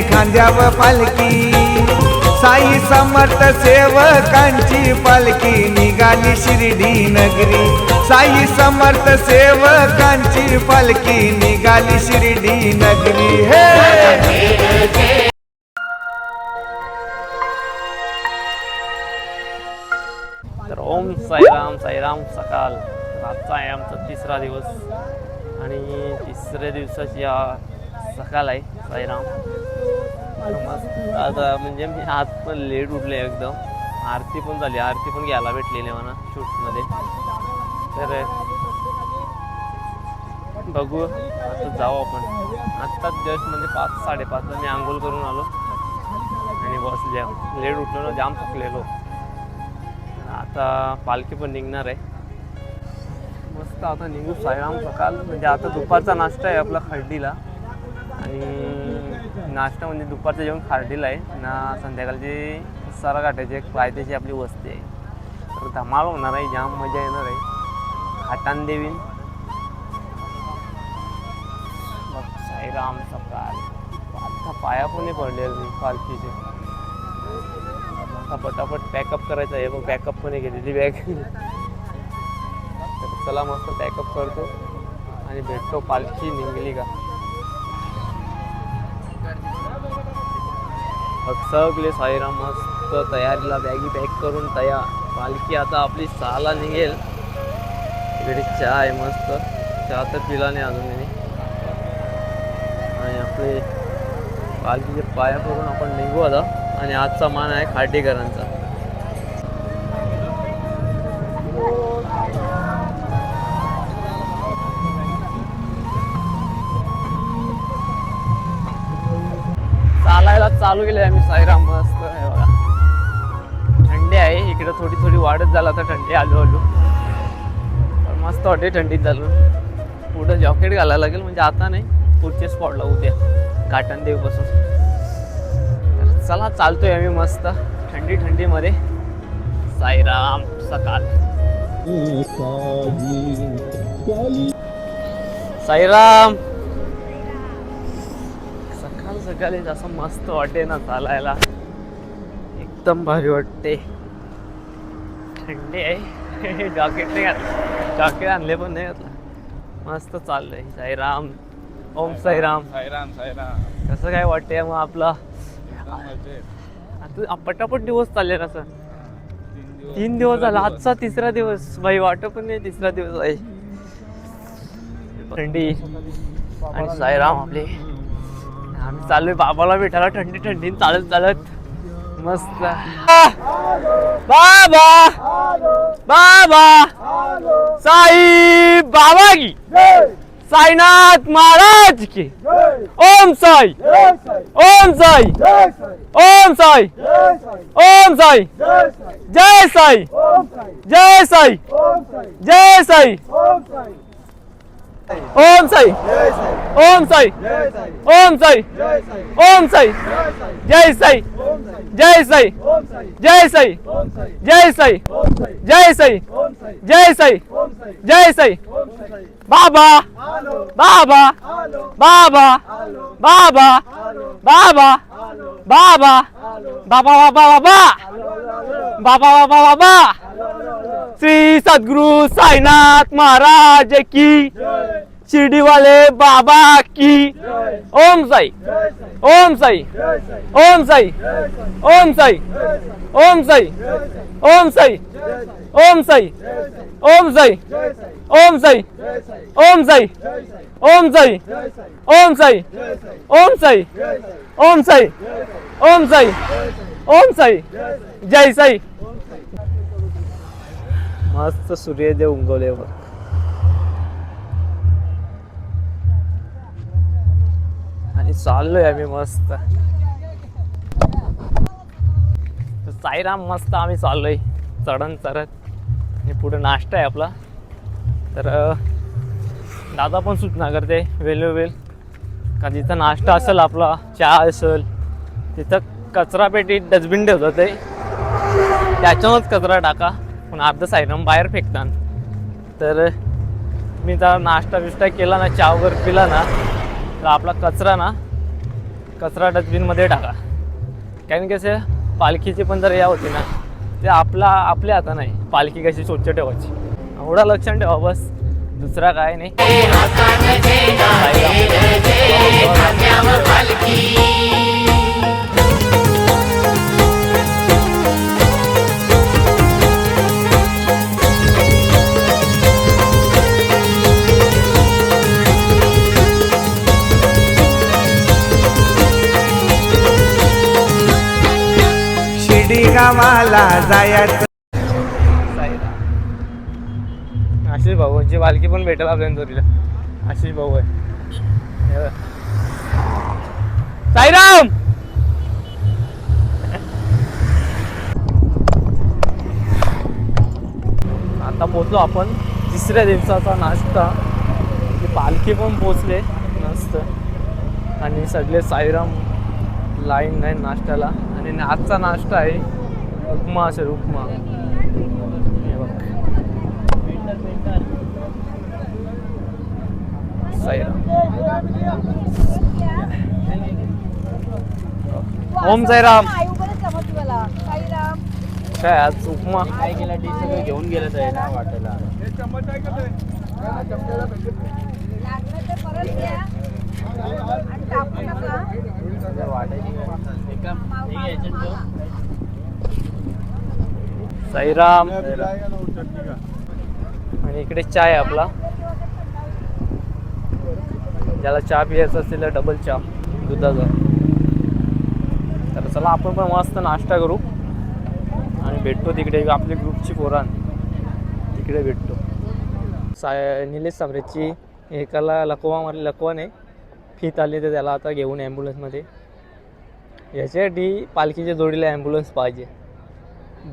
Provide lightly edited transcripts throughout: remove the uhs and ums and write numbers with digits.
खांद्यावर पालखी, साई समर्थ सेवकांची पालखी निघाली शिर्डी नगरी, साई समर्थ सेवकांची पालखी निघाली शिर्डी नगरी हे। तर ओम साईराम साईराम सकाळ। आजचा आहे आमचा तिसरा दिवस आणि तिसऱ्या दिवसाची सकाळ आहे साईराम। मस्त आता म्हणजे मी आज पण लेट उठले एकदम, आरती पण झाली, आरती पण घ्यायला भेटलेली मला शूटमध्ये। तर बघू आता जाऊ आपण। आत्ताच जस्ट म्हणजे 5-5:30 मी आंघोळ करून आलो आणि बसले, लेट उठलो ना, जाम थकलेलो। आता पालखी पण निघणार आहे मस्त। आता निघू साईराम सकाळ। म्हणजे आता दुपारचा नाश्ता आहे आपला खर्डीला, आणि नाश्ता म्हणजे दुपारचं जेवण खर्डीला आहे ना, संध्याकाळची सराघाटाची एक पायथ्याची आपली वस्ती आहे। तर धमाल होणार आहे, जाम मजा येणार आहे। खाटान देवीन साईराम सकाळ। आता पाया पण नाही पडले मी पालखीचे। पटापट पॅकअप करायचं आहे, मग पॅकअप पण घेतली बॅग। तर चला मस्त पॅकअप करतो आणि भेटतो पालखी निघली का। सगळे साईराम मस्त तयारीला, बॅगी पॅक करून तयार। पालखी आता आपली 6ला निघेल। इकडे चहा आहे मस्त, चहा तर पिला नाही अजून मी। आणि आपले पालखीचे पाया करून आपण निघू आता। आणि आजचा मान आहे खार्डीकरांचा। चालायला चालू केले आम्ही साईराम मस्त आहे बघा। थंडी आहे इकडे, थोडी थोडी वाढत झाला तर थंडी हळू तर मस्त वाटते थंडीत चालून। पुढं जॉकेट घालायला लागेल, म्हणजे आता नाही, पुढच्या स्पॉटला उद्या घाटन देवीपासून। चला चालतोय आम्ही मस्त थंडीमध्ये साईराम सकाळ। साईराम सकाळी असं मस्त वाटते ना चालायला, एकदम भारी वाटते। थंडी आहे, जॉकेट नाही घातलं, जॉकेट आणले पण नाही घातलं। मस्त चाललंय साईराम। ओम साईराम साईराम साईराम। कसं काय वाटतंय मग आपला आता पटापट दिवस चालले ना सर? 3 दिवस झाला, आजचा तिसरा दिवस भाई, वाटत पण नाही तिसरा दिवस आहे। थंडी आणि साईराम आपले, आम्ही चाललोय बाबाला भेटायला थंडी चालत मस्त। बाबा बाबा साई बाबा की, साईनाथ महाराज की। ओम साई ओम साई ओम साई ओम साई। जय साई जय साई जय साई। ओम साई ओम साई ओम साई ओम साई। जय साई जय साई जय साई जय साई जय साई जय साई जय साई। बाबा बाबा बाबा बाबा बाबा बाबा बाबा बाबा बाबा बाबा। श्री सद्गुरु साईनाथ महाराज की, शिर्डी वाले बाबा की। ओम साई ओम साई ओम साई ओम साई ओम साई ओम साई ओम साई ओम साई ओम साई ओम साई ओम साई ओम साई ओम साई ओम साई ओम साई ओम साई। जय साई। मस्त सूर्योदय उगवले बघ। आणि चाललोय आम्ही मस्त साईराम। मस्त आम्ही चाललोय चढण चढत, आणि पुढे नाश्ता आहे आपला। तर दादा पण सूचना करते वेल का जिथं नाश्ता असेल आपला, चहा असेल, तिथं कचरा पेटीत डस्टबिन ठेवतात ते, त्याच्यावरच कचरा टाका, पण अर्ध साईराम बाहेर फेकतात। तर मी तर नाश्ता बिष्टा केला ना, चहा वगैरे पिला ना, तर आपला कचरा ना कचरा डस्टबिनमध्ये टाका. कारण कसं पालखीची पण जर या होती ना ते आपल्या हातात नाही पालखी कशी स्वच्छ ठेवायची. एवढा लक्षात ठेवा बस, दुसरा काय नाही. शिर्डी गावाला जायचं. आशिष भाऊची पालखी पण भेटेल आपल्या दोरीला. आशिष भाऊ आहे. हे बघ. साईराम. आता पोचलो आपण. तिसऱ्या दिवसाचा नाश्ता. पालखी पण पोचले मस्त आणि सगळे साईराम लाईन आहे नाश्त्याला. आणि आजचा नाश्ता आहे उपमा असेल. उपमा हे बघ. साईराम. ओम साईराम. काय आज उपमा काय केला टी सगळं घेऊन गेलं आहे ना वाटायला. साईराम. आणि इकडे चहा आहे आपला. ज्याला चहा पियायचा असेल तर डबल चहा दुधाचा. तर चला आपण पण मस्त नाश्ता करू आणि भेटतो तिकडे. आपली ग्रुपची पोरान तिकडे भेटतो. निलेश सामरेची एकाला लकवा मारली. लकवा नाही फीत आली तर त्याला आता घेऊन ॲम्ब्युलन्समध्ये. याच्यासाठी पालखीच्या जोडीला ॲम्ब्युलन्स पाहिजे.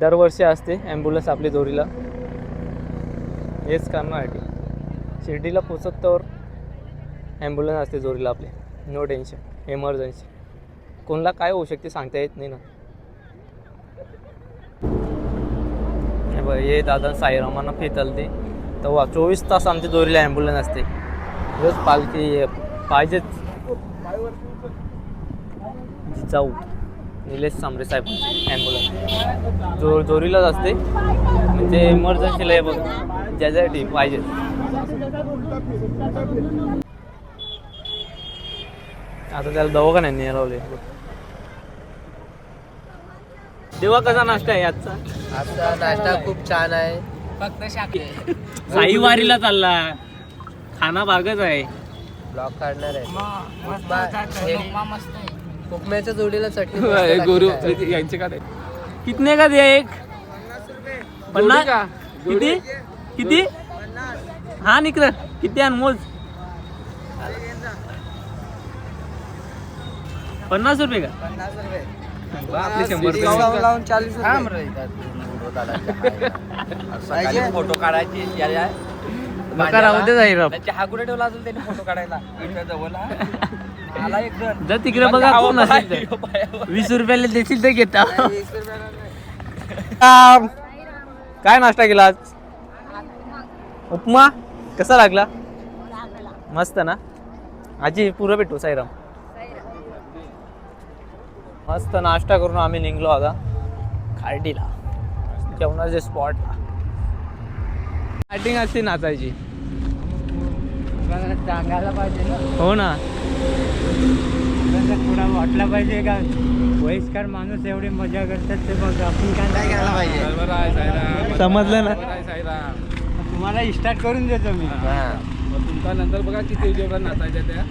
दरवर्षी असते ॲम्ब्युलन्स आपली जोडीला. हेच करण्यासाठी शिर्डीला पोचतवर ॲम्ब्युलन्स असते जोडीला आपले. No tension. एमर्जन्सी कोणाला काय होऊ शकते सांगता येत नाही ना. हे दादा साईरामांना फीत आलते तेव्हा 24 तास आमच्या जोडीला ॲम्ब्युलन्स असते. रोज पालखी पाहिजेच. जाऊ निलेश सांबरे साहेब ॲम्ब्युलन्स जोरीलाच असते. म्हणजे एमर्जन्सीला आहे बघ ज्याच्यासाठी पाहिजे. आता त्याला दवाखान्यात नाही लावले. देवा कसा नाश्ता आहे आजचा? आजचा नाश्ता खूप छान आहे. फक्त साई वारीला चालला. खाना भागच आहे. ब्लॉग काढणार आहे. उपम्याच्या जोडीला चटणी गुरु यांचे का कितने का दे एक 50 किती किती हा निकल किती अनमोल 50 रुपये का? 50 रुपये. आपले 100 रुपये लावून 40 फोटो काढायचे. बका राहू दे जाईराम. चहा कुठे ठेवला असेल त्यांनी फोटो काढायला जवळ आला एक जण. जर तिकडे बघा कोण असेल तर 20 रुपयाला देशील तर घेता. काय नाश्ता केला आज? उपमा कसा लागला? मस्त ना. आजी पुरं भेटू साईराम. मस्त नाश्ता करून आम्ही निघलो आता खार्डीला जेवणाचे स्पॉटला. स्टार्टिंग असते नाचायची. सांगायला पाहिजे ना. हो ना. थोडा वाटला पाहिजे का वयस्कर माणूस एवढी मजा करतात ते बघ आपण काय घ्यायला पाहिजे. समजलं ना. तुम्हाला स्टार्ट करून देतो मी. तुमचा नंतर बघा किती जेवढा नाचायच्या त्या.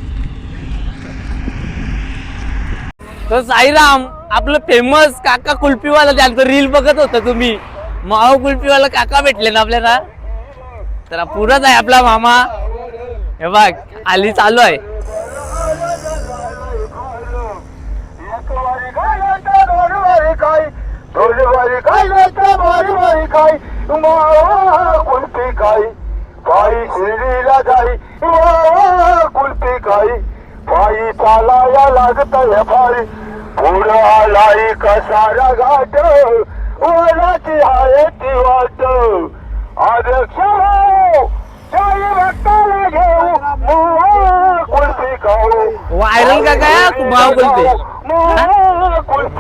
तर साईराम आपलं फेमस काका कुल्फीवाला त्यांचं रील बघत होता तुम्ही. माव कुल्फीवाला काका भेटले ना आपल्याला. तर पुरंच आहे आपला मामा. हे बघ आली चालू आहे. पायी चालाया लागतय भारी पुढं आलाई कसारा घाट ओलाची आहे ती वाट अध्यक्ष चाई भक्ताला घेऊ कुल्फी व्हायरल का काय भाव कुल्फी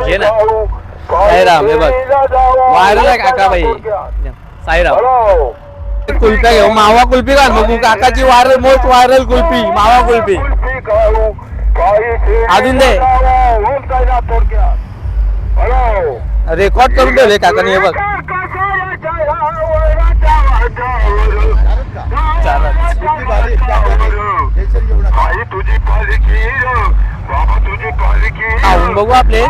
घे ना. साईराम हे बघ व्हायरल आहे काका बाई. साईराम कुल्फ्या घेऊ. मावा कुल्फी घाल बघू काकाची व्हायरल मोस्ट व्हायरल कुल्फी मावा कुल्फी. अजून दे रेकॉर्ड करून ठेवले काकाने हे बघ. खाऊन बघू आपले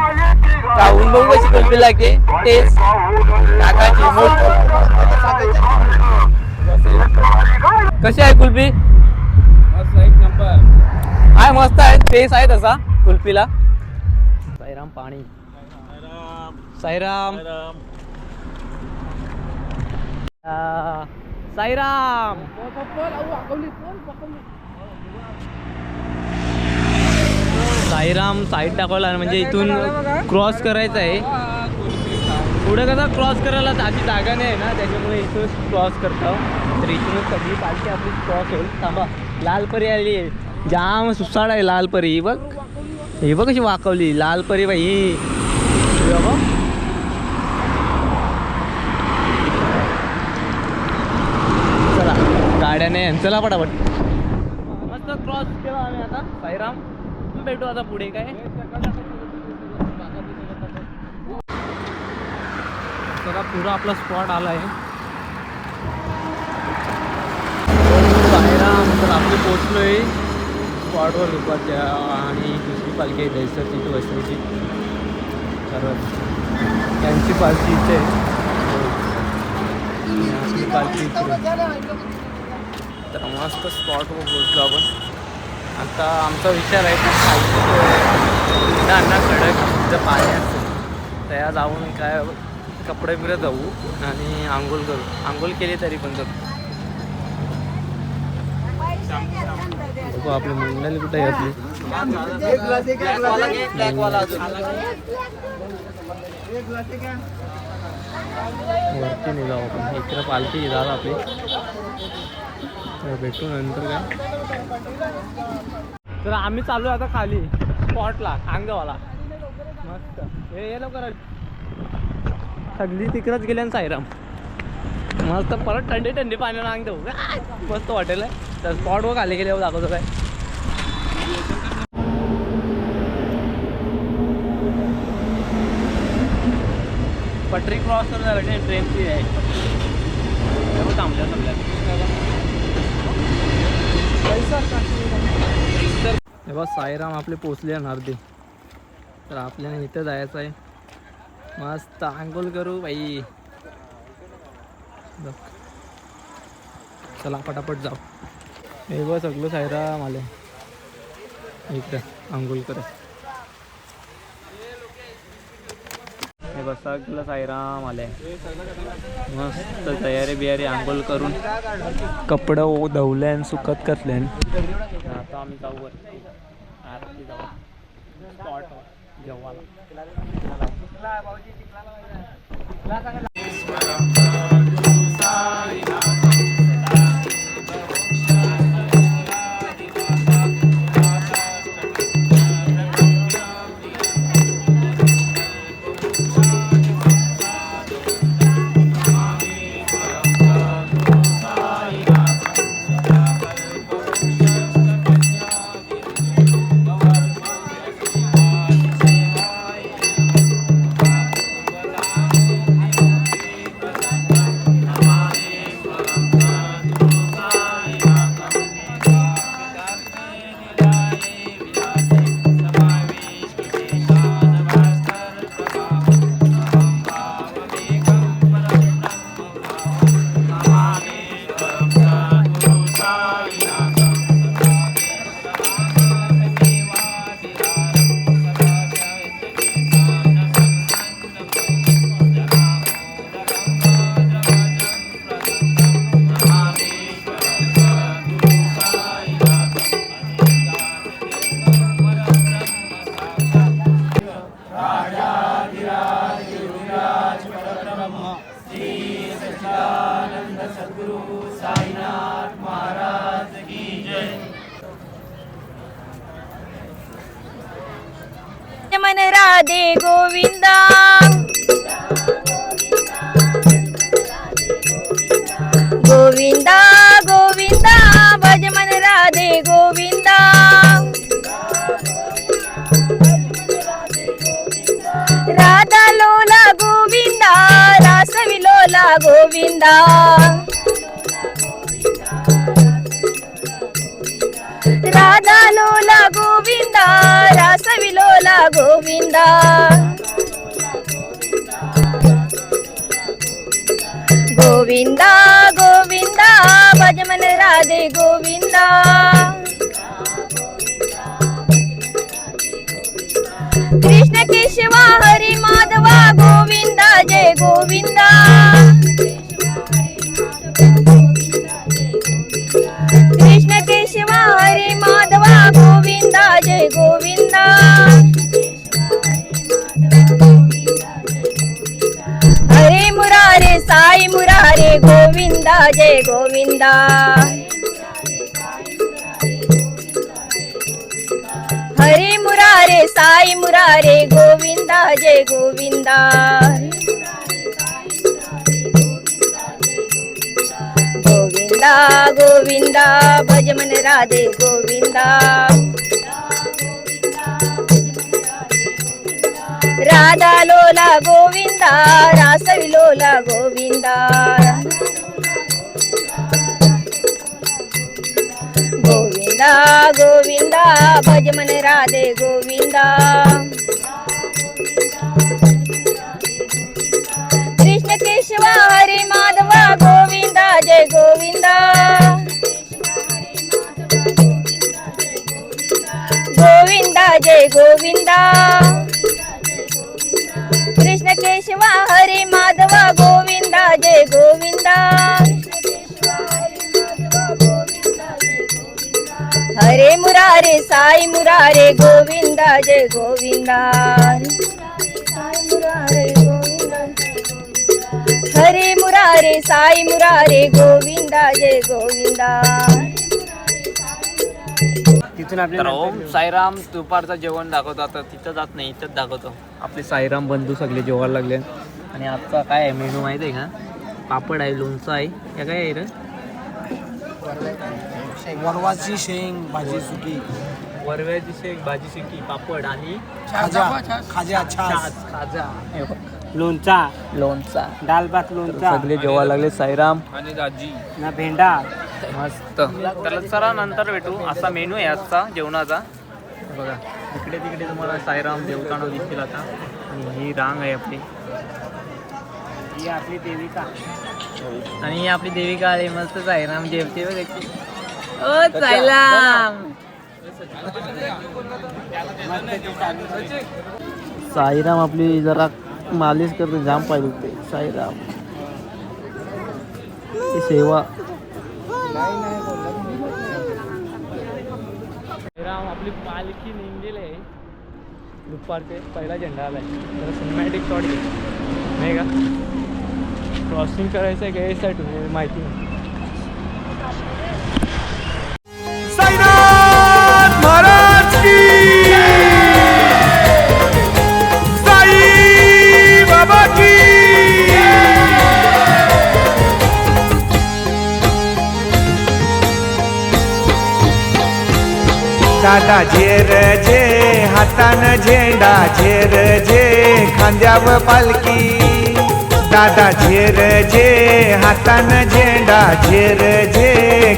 खाऊन बघू कशी कुल्फी लागते टेस्ट काकाची मोस्ट. कशी आहे कुल्फी? मस्त एक नंबर आहे मस्त आहे टेस्ट आहे तसा कुल्फीला. साईराम पाणी साईराम साईराम साईराम साईड दाखवला म्हणजे इथून क्रॉस करायचं आहे. पुढे कसं क्रॉस करायला अशी जागा नाही आहे ना त्याच्यामुळे इथून क्रॉस करतो. तर इथूनच सगळी पालखी आपली क्रॉस होईल. थांबा लालपरी आली आहे जाम सुसाड आहे लालपरी. ही बघ ही बघ कशी वाकवली लालपरी बाई ही. चला गाड्याने चला पटापट. मस्त क्रॉस केला आम्ही आता साईराम. भेटू आता पुढे काय. चला पुरा आपला स्पॉट आला आहे साईराम. तर आपली पोचलोय स्पॉटवर दुपारच्या. आणि दुसरी पालखी आहे दहिसरची वैष्णवीची. तर त्यांची पालखी इथे आपली पालखी इथे. तर मस्त स्पॉटवर पोचलो आपण. आता आमचा विचार आहे की अण्णा खडक जर पाणी असेल त्या जाऊन काय कपडे बिरत जाऊ आणि आंघोळ करू. आंघोळ केली तरी पण जाऊ. बघू आपली मंडळी कुठे आहे आपली. वरती नाही जाऊ आपण इकडे पालखी जाऊ आपली. तर भेटू नंतर काय. तर आम्ही चालू आता खाली स्पॉटला अंगवाला. मस्त हे लवकर सगळी तिकडंच गेले आणि साईराम मस्त परत थंडी थंडी पाण्याला अंग देऊ मस्त वाटेल आहे. तर स्पॉटवर खाली गेले दाखवतो काय. पटरी क्रॉस करून झालं ट्रेनची आहे थांबल्या थांबल्या. हे बघ साईराम आपले पोचले अर्धे. तर आपल्याला इथं जायचं आहे. मस्त आंघोळ करू बाई. चला पटापट जाऊ. हे बघ सगळं साईराम आले इकडं आंघोळ कर. हे बघ सगळं साईराम आले मस्त तयारी बियारी आंघोळ करून कपडं धुवले आणि सुकत कसले. आता आम्ही जाऊ वरती आरती जाऊ स्पॉट जेवायला. मन राधे गोविंदा गोविंदा गोविंदा भज मन राधे गोविंदा राधा लोला गोविंदा रासवी लोला गोविंदा राधा लोला गोविंदा रासवी लोला गोविंदा गोविंदा गोविंदा भज मन राधे गोविंदा कृष्ण केशवा हरी माधवा गोविंदा जय गोविंदा कृष्ण केशवा हरी माधवा गोविंदा जय गोविंदा हरे मुरारे साई मुरारे गोविंदा जय गोविंदा हरे मुरारे साई मुरारे गोविंदा जय गोविंदा गोविंदा गोविंदा भज मन राधे गोविंदा राधा लोला गोविंदा रासवी लोला गोविंदा गोविंदा गोविंदा भज मन राधे गोविंदा कृष्ण केशवा हरे माधवा गोविंदा जय गोविंदा गोविंदा जय गोविंदा कृष्ण केशवा हरे माधवा गोविंदा जय गोविंदा हरे मुरारे साई मुरारे गोविंदा जय गोविंदा हरे मुरारे साई मुरारे गोविंदा जय गोविंदा तिथून तर आपल्याला ओम साईराम दुपारचं जेवण दाखवतो. आता तिथं जात नाही, इथंच दाखवतो. आपले साईराम बंधू सगळे जेवायला लागले. आणि आजचा काय आहे मेनू माहिती आहे का? पापड आहे, लोणचं आहे. या काय आहे रे? वरवाची शेंग भाजी सुकी वरव्याची शेंग भाजी सुकी पापड आणि खाजा खाजा छास, खाजा, लोणचा लोणचा. दाल भात लोणचा सगळे जेवायला लागले. साईराम आणि दाजी ना भेंडा मस्त. तर चला नंतर भेटू. असा मेनू आहे आजचा जेवणाचा. बघा इकडे तिकडे तुम्हाला साईराम जेवताना दिसतील आता. आणि ही रांग आहे आपली. ही आपली देविका आणि ही आपली देविका आली. मस्त साईराम जेवते बघायची. ओ साईराम. साईराम आपली जरा मालिश करते, जाम पाय दुखते. साईराम ही सेवा. साईराम आपली पालखी निघलेली आहे. दुपारचे पहिला झेंडा आलाय. जरा सिनेमॅटिक शॉट घे नाही का? क्रॉसिंग करायचं आहे का यासाठी माहिती नाही. साईनाथ महाराज की साई बाबा की दादा झेर जे हातानं झेंडा झेर जे खांद्यावर पालखी दादा झेर जे हातानं झेंडा झेर जे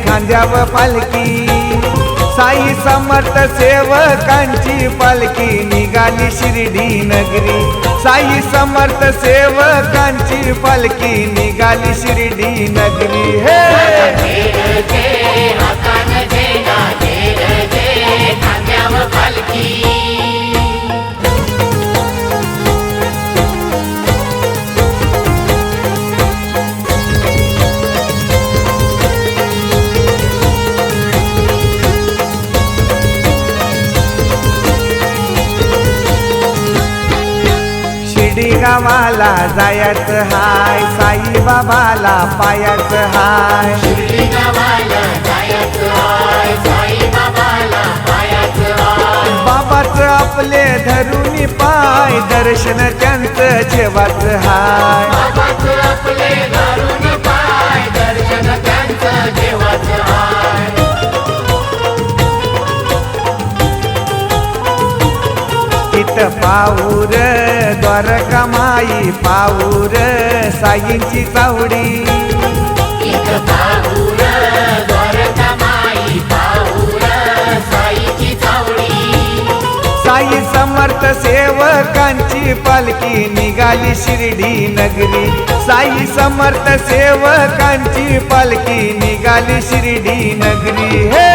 खांद्यावर पालखी साई समर्थ सेवकांची पालखी निघाली शिर्डी नगरी साई समर्थ सेवकांची पालखी निघाली शिर्डी नगरी हे शिर्डी गावाला जायचं हाय साई बाबाला पायाचं हाय शिर्डी गावाला जायचं हाय साई बाबाला पायाचं हाय बाबा बाबाच आपले धरुनी पाय दर्शन त्यांचं जेवाच हाय तिथं पाऊर द्वारका माई पाऊर साईंची चावडी साई समर्थ सेवकांची पालखी निघाली शिर्डी नगरी साई समर्थ सेवकांची पालखी निघाली शिर्डी नगरी हे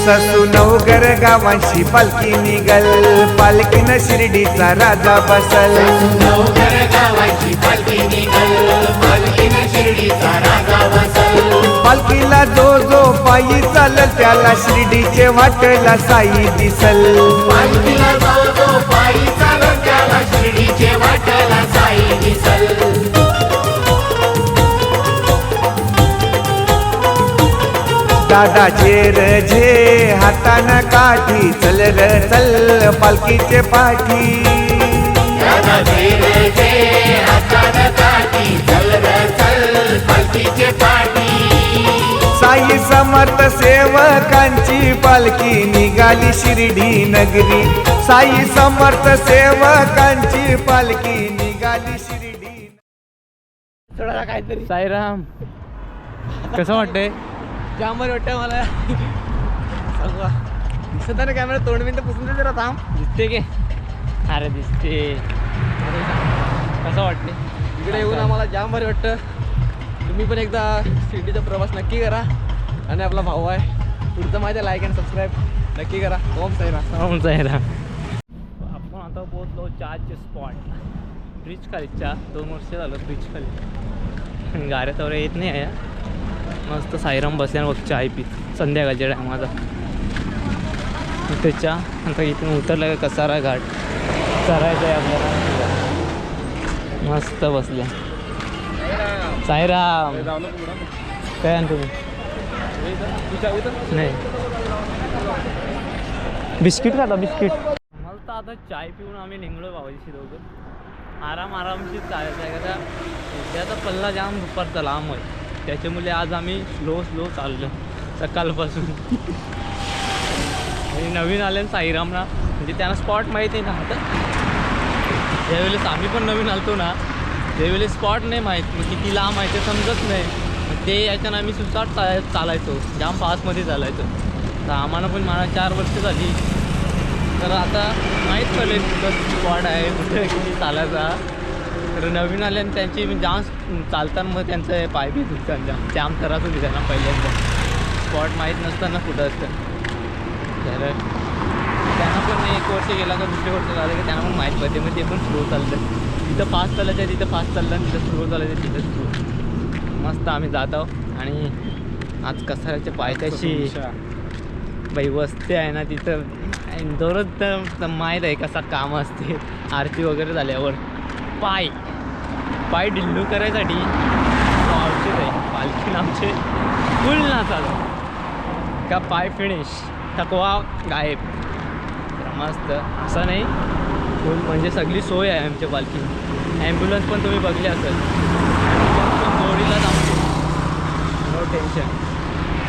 ससूनवगर गावांशी पालखी निघल पालखीनं शिर्डीचा राजा बसल पालखीला जो जो पायी चालल त्याला शिर्डीचे वाटला साई दिसल दादा झेर झे हातानं काठी चल र चल पालखीचे पाठी साई समर्थ सेवकांची पालखी निघाली शिर्डी नगरी साई समर्थ सेवकांची पालखी निघाली शिर्डी काहीतरी साईराम कसं वाटतंय जांभर वाटतं मला दिसत ना कॅमेरा तोंड बिंद पुसून दे जरा थांब दिसते की अरे दिसते कसं वाटते इकडे येऊन आम्हाला जाम भारी वाटतं तुम्ही पण एकदा शिर्डीचा प्रवास नक्की करा आणि आपला भाऊ आहे पुढचं माझ्या लाईक अँड सबस्क्राईब नक्की करा ओम साईराम ओम साईराम आपण आता पोहोचलो चहाचे स्पॉट ब्रिज खालीच्या 2 वर्ष झालं ब्रिज खाली गाड्या तर येत नाही आहे मस्त साईराम बसल्या बघ चाय पीत संध्याकाळच्या टायमाचा इथे चहा आता इथून उतरलं का कसारा घाट चरायचं आहे आपल्याला मस्त बसल्या साईराम काय आण तुम्ही नाही बिस्किट खाता बिस्किट मला तर आता चाय पिऊन आम्ही निघलो बाबाजीशी दोघं आरामशीर चालायचं आहे का त्याचा पल्ला जाम दुपारचा लांब आहे त्याच्यामुळे आज आम्ही स्लो चाललो सकाळपासून आणि नवीन आले साईरामला म्हणजे त्यांना स्पॉट माहिती आहे ना आता ज्यावेळेस आम्ही पण नवीन आलतो ना त्यावेळेस स्पॉट नाही माहीत मग किती लांब आहे ते समजत नाही मग ते याच्यानं आम्ही सुसाट चालायचो जाम फास्टमध्ये चालायचो तर आम्हाला पण मला 4 वर्ष झाली तर आता माहीत पडले कुठं स्पॉट आहे कुठं किती चालायचा तर नवीन आल्यानं त्यांची जाम चालताना मग त्यांचं पाय बी दुखतात जाम त्रास होती त्यांना पहिल्यांदा स्पॉट माहीत नसताना कुठं असतं तर त्यांना पण 1 वर्ष गेला का दुसरे वर्ष झालं की त्यांना पण माहीत पडते मग ते पण स्लो चालतं तिथं फास्ट चालायचं आहे तिथं फास्ट चाललं आणि तिथं स्लो चालायचं तिथं स्लो मस्त आम्ही जात आहोत आणि आज कसाऱ्याच्या पायथ्याशी बाई वस्ती आहे ना तिथं दररोज तर माहीत आहे कसा काम असते आरती वगैरे झाल्यावर पाय डिल्लू करायसाठी औषध आहे पालखीला आमचे फुल ना चालू का पाय फिनिश थकवा गायब मस्त असं नाही फुल म्हणजे सगळी सोय आहे आमच्या पालखी ॲम्ब्युलन्स पण तुम्ही बघली असेल ॲम्ब्युलन्स पण जोडीला जाऊ नो टेन्शन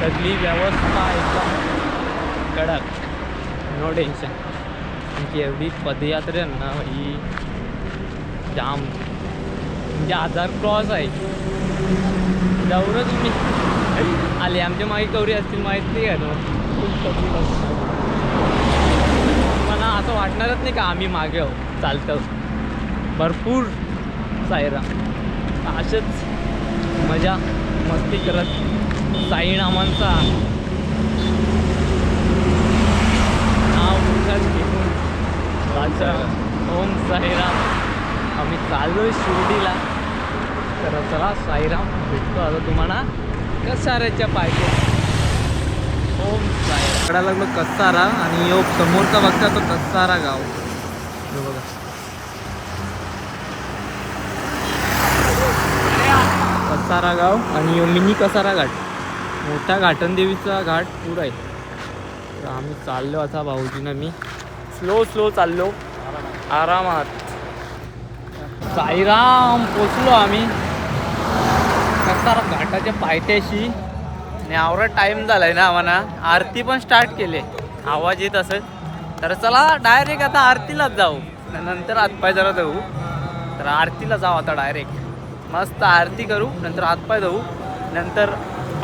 सगळी व्यवस्था एकदम कडक नो टेन्शन आणखी एवढी पदयात्रा ना ही जाम म्हणजे 1000 क्रॉस आहे तेवढं तुम्ही आले आमच्या मागे कवरी असतील माहीत नाही का मला असं वाटणारच नाही का आम्ही मागे आहो चालतो भरपूर साईराम असेच मजा मस्ती करत साईनामांचा नाव मुखात घेऊन वाचा ओम साईराम आम्ही चाललोय शिर्डीला तर चला साईराम भेटतो आता तुम्हाला कसाऱ्याच्या पायथ्या. ओम साईराम. कडा लागलो कसारा आणि यो समोरचा बघता तो कसारा गाव. हे बघा कसारा गाव आणि यो मिनी कसारा घाट. मोठा घाटनदेवीचा घाट पुरा आहे. तर आम्ही चाललो आता भाऊजीनं मी स्लो चाललो आरामात. साईराम पोचलो आम्ही कसारा घाटाच्या पायथ्याशी आणि आवरा टाईम झाला आहे ना आम्हाला. आरती पण स्टार्ट केले, आवाज येत असेल तर चला डायरेक्ट आता आरतीलाच जाऊ. नंतर हातपाय जरा धुवू. तर आरतीला जाऊ आता डायरेक्ट. मस्त आरती करू, नंतर हातपाय धुवू, नंतर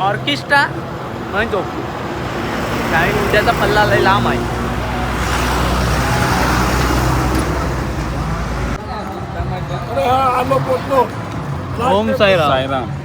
ऑर्केस्ट्रा म्हणून झोपू. कारण उद्याचा पल्ला लय लांब आहे. ओम साईराम.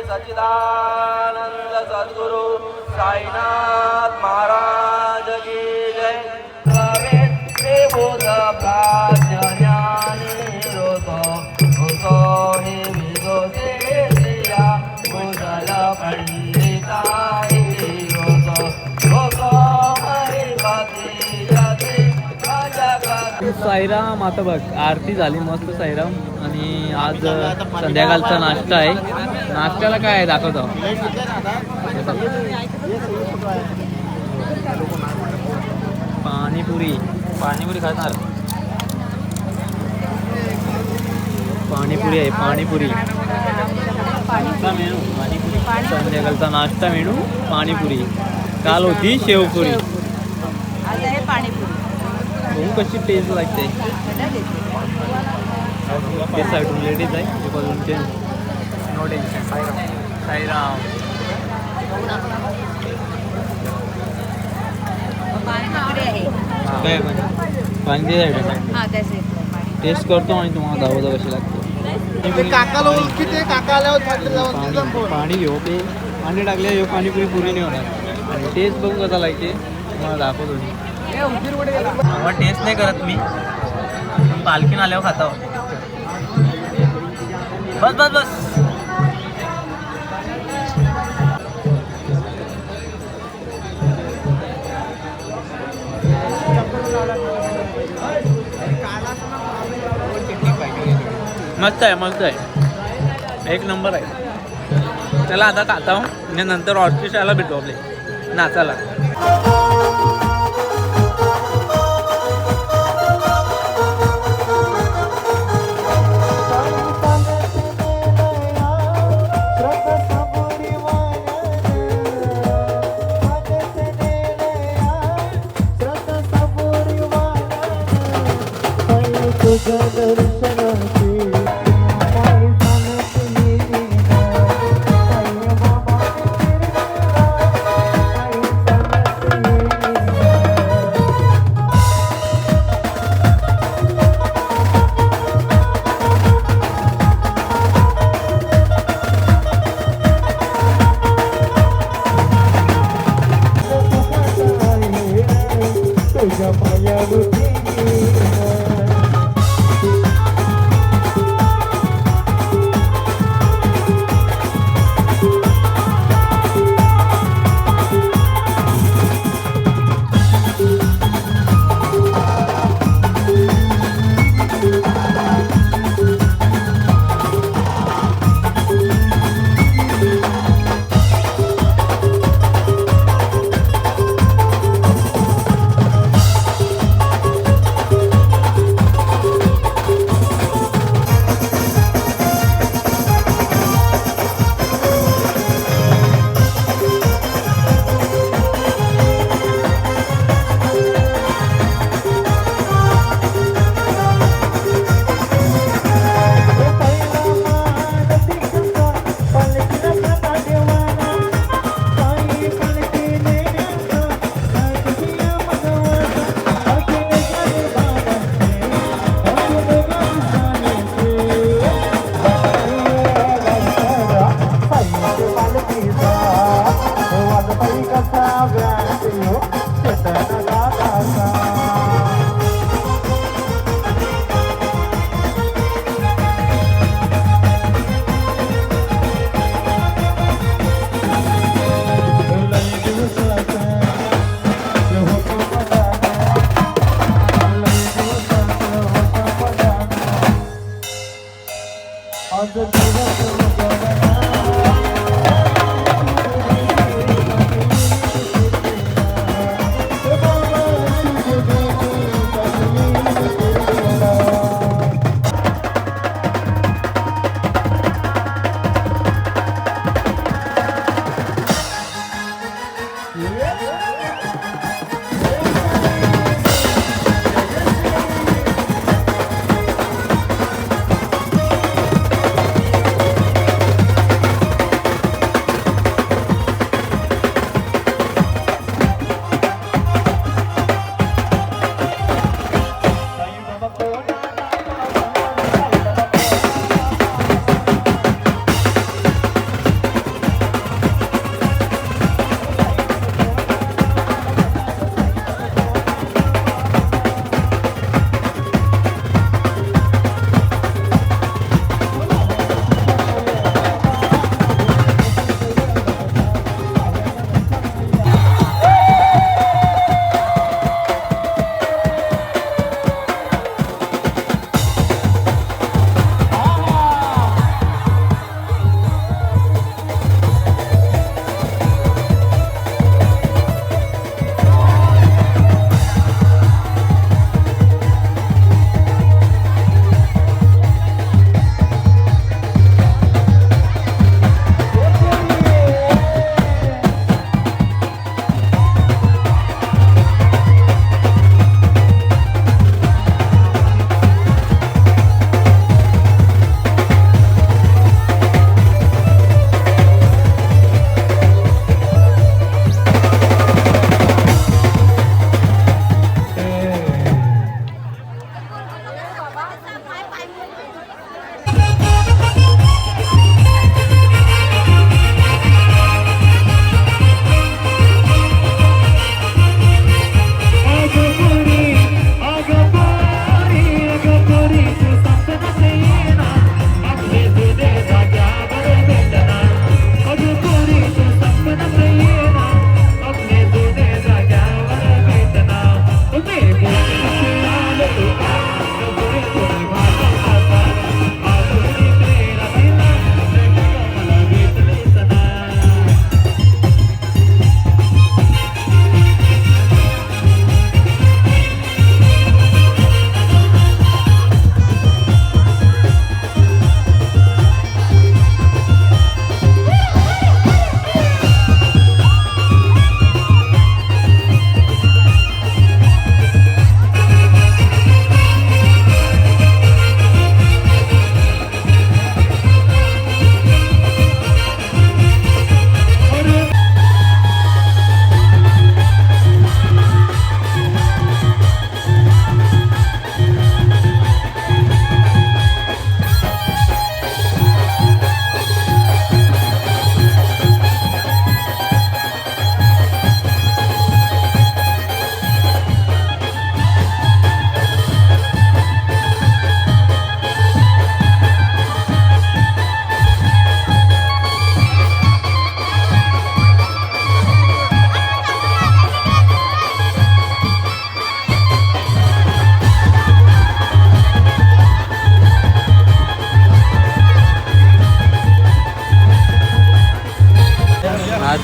सच्चिदानंद सद्गुरु साईनाथ महाराज की जय. कवे बोध प्राज्ञ ज्ञानी रोतो रोतो हे विदो से सिया कुशल पंडिता रोतो रोतो हरि भक्ति जति भजक. साईराम. आता बघ आरती झाली मस्त साईराम. आणि आज संध्याकाळचा नाश्ता आहे. नाश्त्याला काय आहे दाखवतो. पाणीपुरी खाणार. पाणीपुरी आहे पाणीपुरी. संध्याकाळचा नाश्ता मेनू पाणीपुरी. काल होती शेवपुरी. बघू कशी टेस्ट लागते. ते साईडून लेडीज आहे, ते बाजून जेंट्स. No tension. साईराम. काय पाणी साईड टेस्ट करतो आणि तुम्हाला दाखवतो कशी लागते. पाणी घेऊ ते पाणी टाकले हे पाणीपुरी पुरी नाही होणार. आणि टेस्ट बघू कसा लागते तुम्हाला दाखवतो. टेस्ट नाही करत मी, पालखीन आल्यावर खाता. बस बस बस. मस्त आहे मस्त आहे, एक नंबर आहे. चला आता खाता हूँ आणि नंतर ऑर्केस्ट्राला भेटू आपले नाचायला.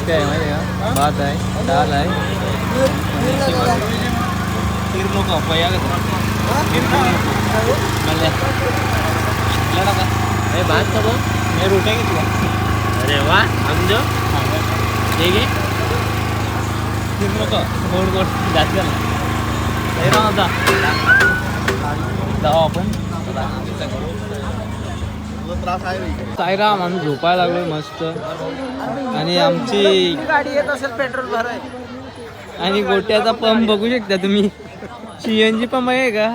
काय आहे माहिती आहे का? भात आहे, डाळ आहे, हिरलो का पया हे भात का बघ हे रोट्या घेतल्या. अरे वा आमचं हे घे हिरलो का गोड गोड जास्त झालं हे राम आता जाऊ आपण. साईराम आम्ही झोपायला लागलोय मस्त आणि आमची गाडी येत असेल पेट्रोल भराय आणि गोट्याचा पंप बघू शकता तुम्ही. CNG पंप आहे का?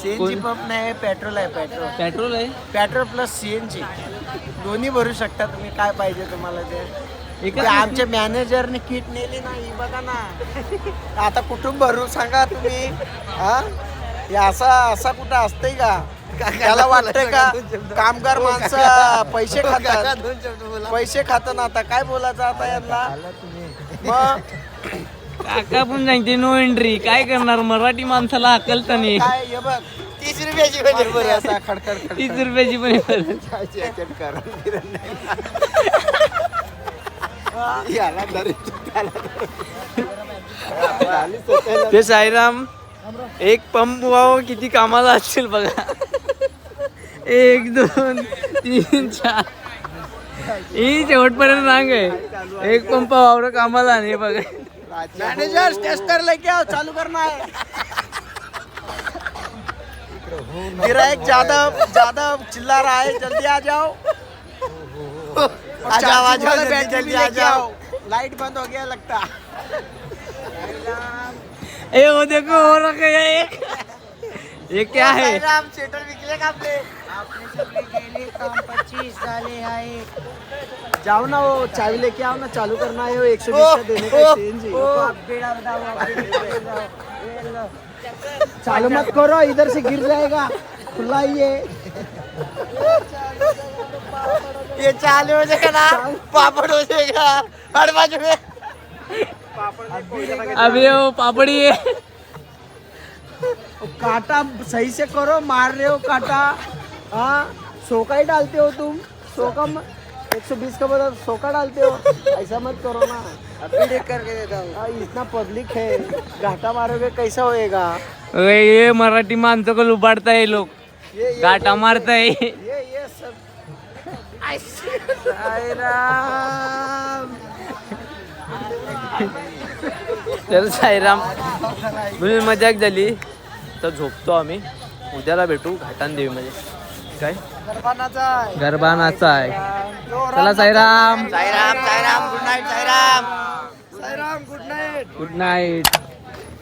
सीएनजी पंप नाही पेट्रोल आहे पेट्रोल पेट्रोल आहे पेट्रोल प्लस सीएनजी दोन्ही भरू शकता तुम्ही. काय पाहिजे तुम्हाला ते एकच आमच्या मॅनेजरने किट नेली नाही बघा ना. आता कुठून भरू सांगा तुम्ही. हा हे असा कुठं असतंय का? त्याला वाटतंय का कामगार माणसं पैसे खातात ना. आता काय बोलायचं आता यांना. मग काका पण सांगते नो एंट्री. काय करणार मराठी माणसाला हकलता नाही. काय हे बघ 30 रुपयाची म्हणजे बरं असा खडखड 30 रुपयाची पण आहे. ते साईराम एक पंप वाव किती कामाला असतील बघा. 1 2 3 4 ही शेवटपर्यंत रांग आहे. एक पंप वावर कामाला नाही बघा. मैनेजर टेस्टर लेके आओ, चालू करना है. गिरायक ज्यादा चिल्ला रहा है, जल्दी आ जाओ. आ जाओ जल्दी आ जाओ. लाइट बंद हो गया लगता. ए वो देखो हो रखा है एक. ये क्या है? राम सेटर विकले का आपने सगळे गेले काम 25 झाले आहे. जाओ ना, वो चाबी लेके आओ ना, चालू करना है. वो 120 का देने का चेंज है. चालू मत करो, इधर से गिर जाएगा. खुला ही है. ये चालू हो जाएगा ना, पापड़ हो जाएगा हर बाजू में. अभी वो पापड़ी है. काटा सही से करो, मार रहे हो काटा. हाँ, 100 का ही डालते हो तुम. 100 का 120 का बदल 100 का डालते हो. ऐसा मत करो ना. अभी देख करके देता हूँ. इतना पब्लिक है, घाटा मारोगे कैसा होएगा. ये मराठी माणसं को लुबाडताय लोक. ये गाटा मारताय. ये सब साईराम. तर साईराम म्हणजे मजाक झाली. तर झोपतो आम्ही. उद्याला भेटू घाटान देवीमध्ये. काय गरबानाचा आहे. गरबानाचा आहे. चला Sairam. Sairam good night. Sairam good night. Good night.